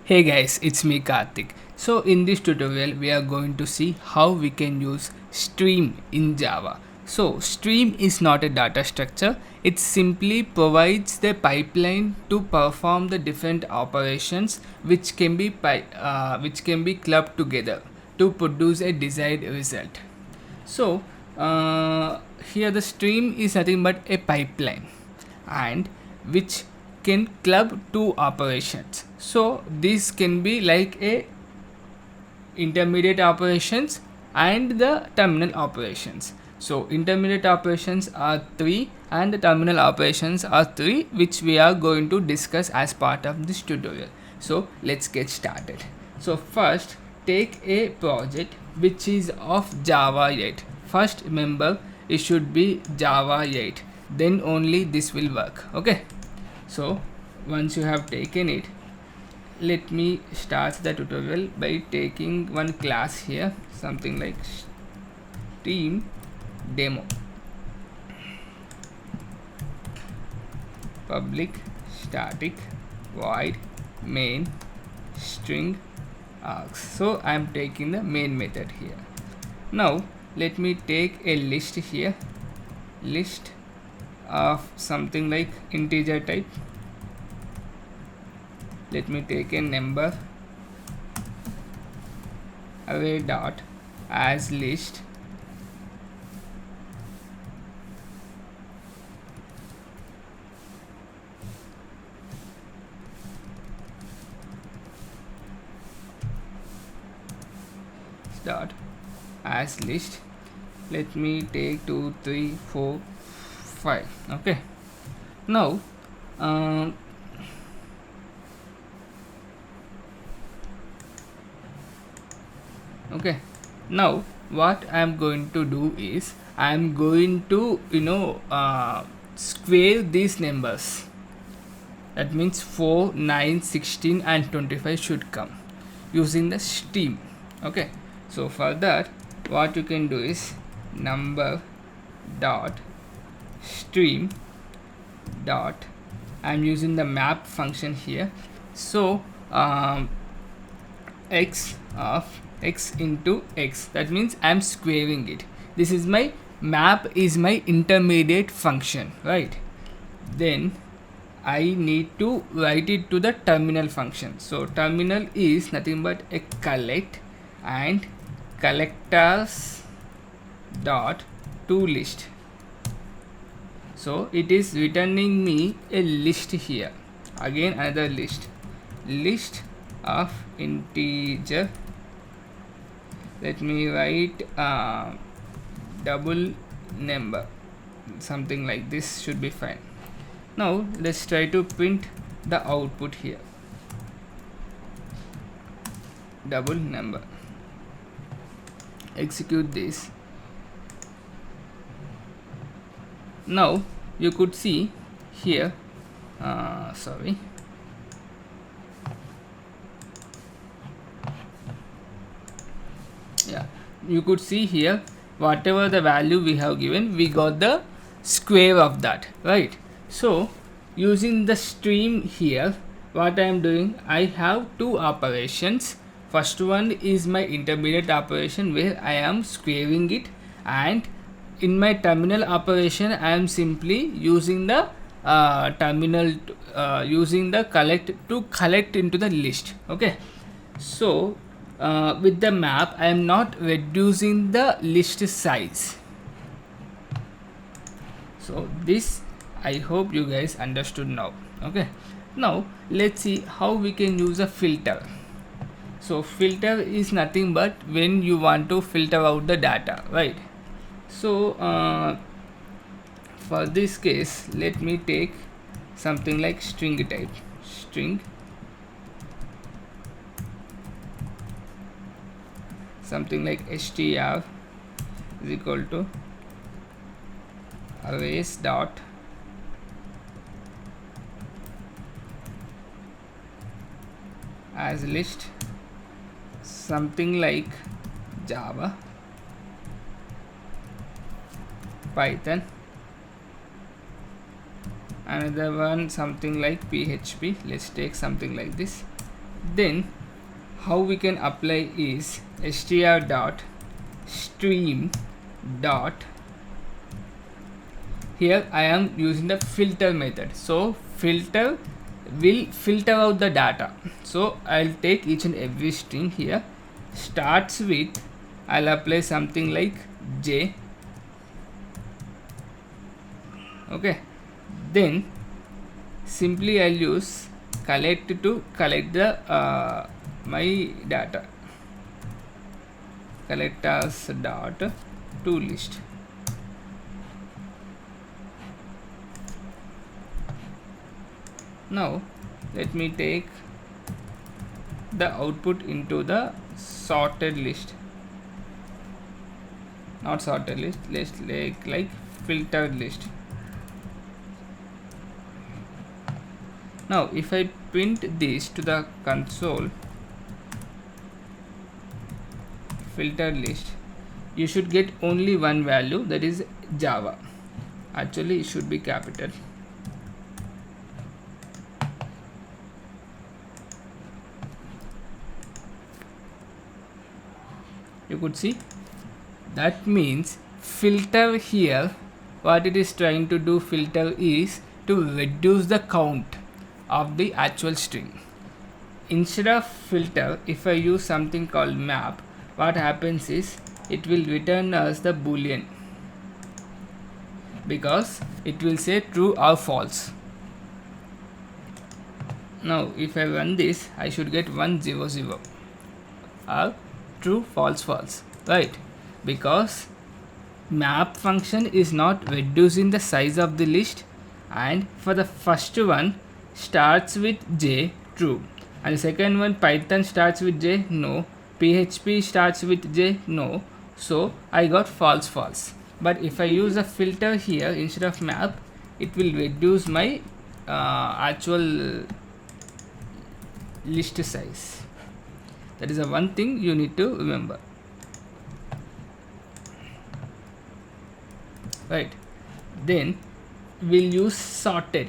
Hey guys, it's me Karthik. So in this tutorial we are going to see how we can use stream in Java. So stream is not a data structure, it simply provides the pipeline to perform the different operations which can be clubbed together to produce a desired result. So here the stream is nothing but a pipeline and which can club two operations. So this can be like a intermediate operations and the terminal operations. So intermediate operations are 3 and the terminal operations are 3, which we are going to discuss as part of this tutorial. So let's get started. So first take a project which is of Java 8. First remember it should be Java 8, then only this will work. Okay, so once you have taken it, let me start the tutorial by taking one class here, something like stream demo, public static void main string args. So I am taking the main method here. Now let me take a list here, list of something like integer type. Let me take a number, array dot as list, dot as list. Let me take 2 3 4 5. Okay, now um, okay, now what I am going to do is I am going to square these numbers. That means 4 9 16 and 25 should come using the stream. Okay, so for that what you can do is number dot stream dot, I'm using the map function here. So x of x into x, that means I'm squaring it. This is my map, is my intermediate function, right? Then I need to write it to the terminal function. So terminal is nothing but a collect and collectors dot to list. So it is returning me a list here, again another list of integer. Let me write double number, something like this should be fine. Now let's try to print the output here, double number. Execute this. Now you could see here, sorry, yeah, you could see here whatever the value we have given, we got the square of that, right? So using the stream here, what I am doing, I have two operations. First one is my intermediate operation where I am squaring it, and in my terminal operation I am simply using the using the collect to collect into the list. Okay, so with the map I am not reducing the list size. So this I hope you guys understood now. Okay, now let's see how we can use a filter. So filter is nothing but when you want to filter out the data, right? So for this case let me take something like string type, string something like str is equal to arrays dot as list, something like Java, Python, another one something like PHP. Let's take something like this, Then how we can apply is str dot stream dot, here I am using the filter method, so filter will filter out the data. So I'll take each and every string here, starts with, I'll apply something like j, okay. Then simply I'll use collect to collect the my data, collectors dot to list. Now let me take the output into the sorted list, not sorted list, like filtered list. Now if I print this to the console, filtered list, you should get only one value, that is Java. Actually it should be capital. You could see, that means filter here, what it is trying to do, filter is to reduce the count of the actual string. Instead of filter, if I use something called map, what happens is it will return us the boolean, because it will say true or false. Now if I run this, I should get 100 or true, false, false, right? Because map function is not reducing the size of the list, and for the first one starts with j, true, and the second one Python starts with j, no, PHP starts with j, no, so I got false, false. But if I use a filter here instead of map, it will reduce my actual list size. That is the one thing you need to remember, right? Then we'll use sorted.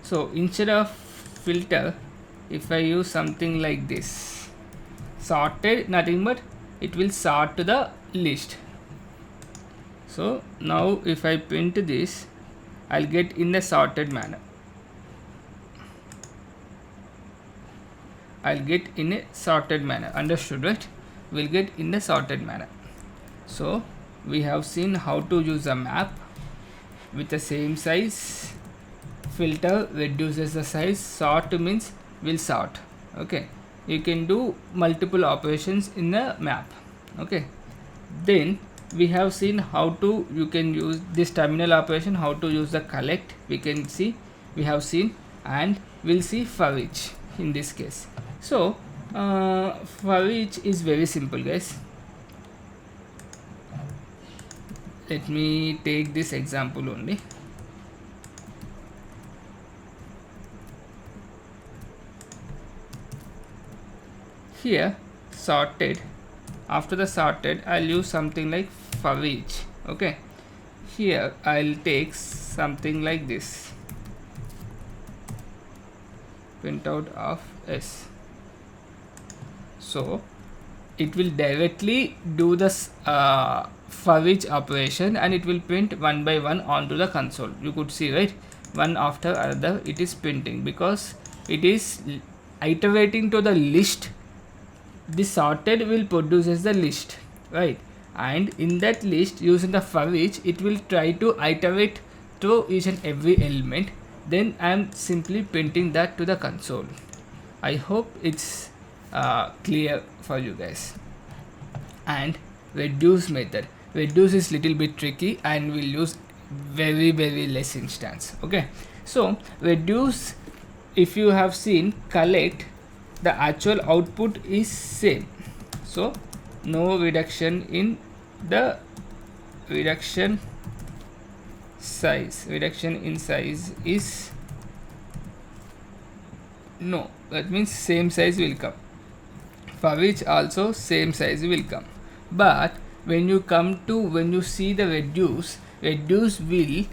So instead of filter, if I use something like this, sorted, nothing but it will sort to the list. So now if I print this, I'll get in the sorted manner. I'll get in a sorted manner. Understood, right? We'll get in the sorted manner. So we have seen how to use a map with the same size. Filter reduces the size. Sort means will sort. Okay. You can do multiple operations in the map. Okay. Then we have seen how to, you can use this terminal operation, how to use the collect. We can see, we have seen, and we'll see for each in this case. So for each is very simple, guys. Let me take this example only. Here sorted, after the sorted I'll use something like for each. Okay, here I'll take something like this, print out of s. So it will directly do this for each operation, and it will print one by one onto the console. You could see, right? One after another it is printing, because it is iterating to the list. The sorted will produces the list, right? And in that list, using the for each, it will try to iterate to each and every element. Then I am simply printing that to the console. I hope it's clear for you guys. And reduce method. Reduce is little bit tricky, and we'll use very less instance. Okay, so reduce, if you have seen collect, the actual output is same, so no reduction in the reduction size. Reduction in size is no, that means same size will come. For which also same size will come. But when you come to, when you see the reduce will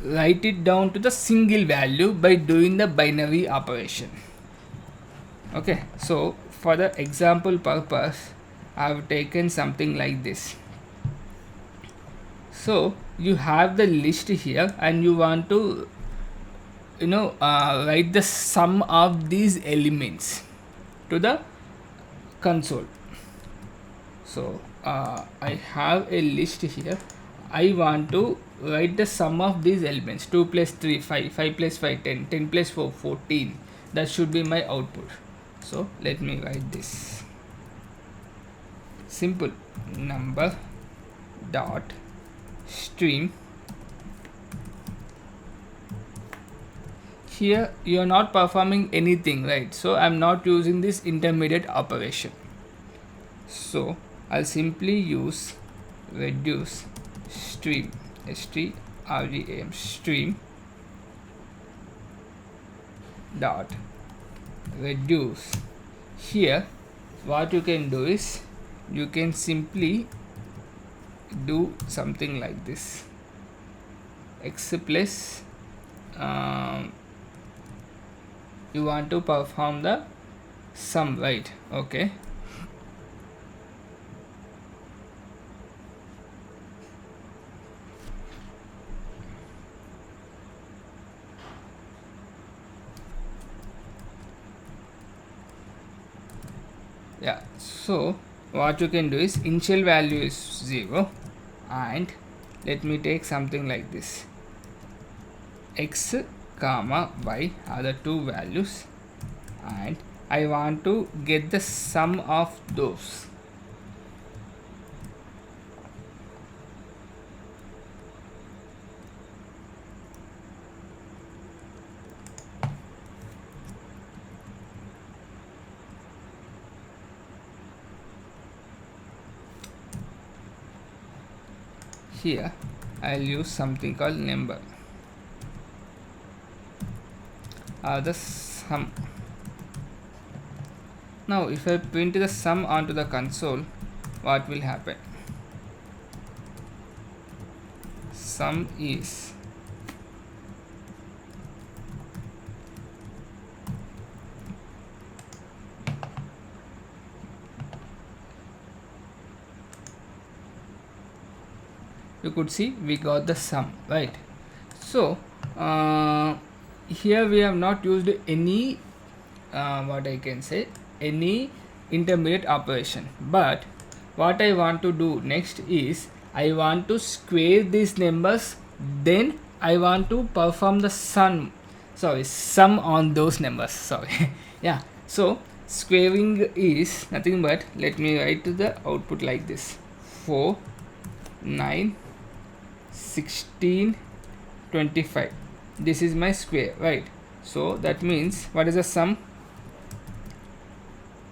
write it down to the single value by doing the binary operation. Okay, so for the example purpose I have taken something like this. So you have the list here and you want to write the sum of these elements to the console. So I have a list here. I want to write the sum of these elements: 2 plus 3 5, 5 plus 5 10, 10 plus 4 14. That should be my output. So let me write this. Simple. Number dot stream. Here you are not performing anything, right? So I'm not using this intermediate operation. So I'll simply use reduce stream, stream, stream dot reduce. Here what you can do is you can simply do something like this: x plus you want to perform the sum, right? Okay, yeah. So what you can do is initial value is 0 and let me take something like this: x comma y are the two values and I want to get the sum of those. Here I'll use something called number the sum. Now if I print the sum onto the console, what will happen? Sum is you could see we got the sum, right? So here we have not used any what I can say, any intermediate operation, but what I want to do next is I want to square these numbers, then I want to perform the sum on those numbers, sorry. Yeah, so squaring is nothing but, let me write to the output like this: 4 9 16 25. This is my square, right? So that means what is the sum?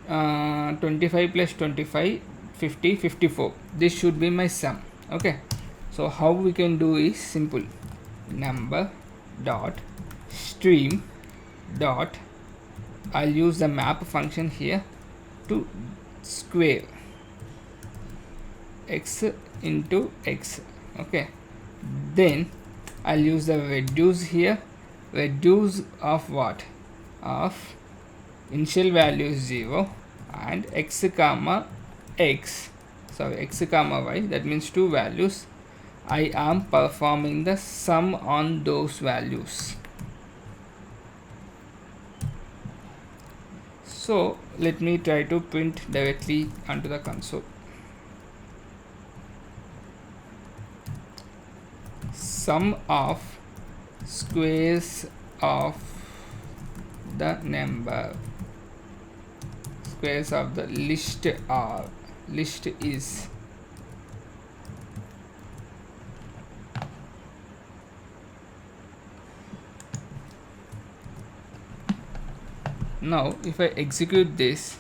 25 plus 25 50 54. This should be my sum. Okay, so how we can do is simple: number dot stream dot, I'll use the map function here to square x into x. Okay, then I'll use the reduce here. Reduce of what? Of initial value is 0 and x comma x, sorry, x comma y, that means two values. I am performing the sum on those values. So let me try to print directly onto the console. Sum of squares of the number, squares of the list are, list is now if I execute this,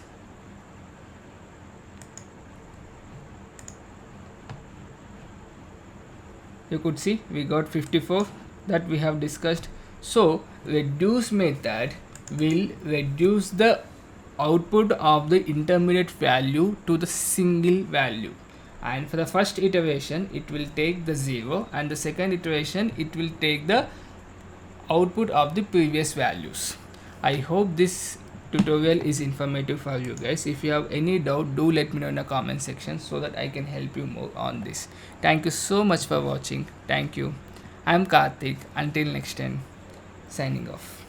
you could see we got 54 that we have discussed. So reduce method will reduce the output of the intermediate value to the single value, and for the first iteration it will take the 0 and the second iteration it will take the output of the previous values. I hope this tutorial is informative for you guys. If you have any doubt, do let me know in the comment section so that I can help you more on this. Thank you so much for watching. Thank you. I'm Karthik. Until next time, signing off.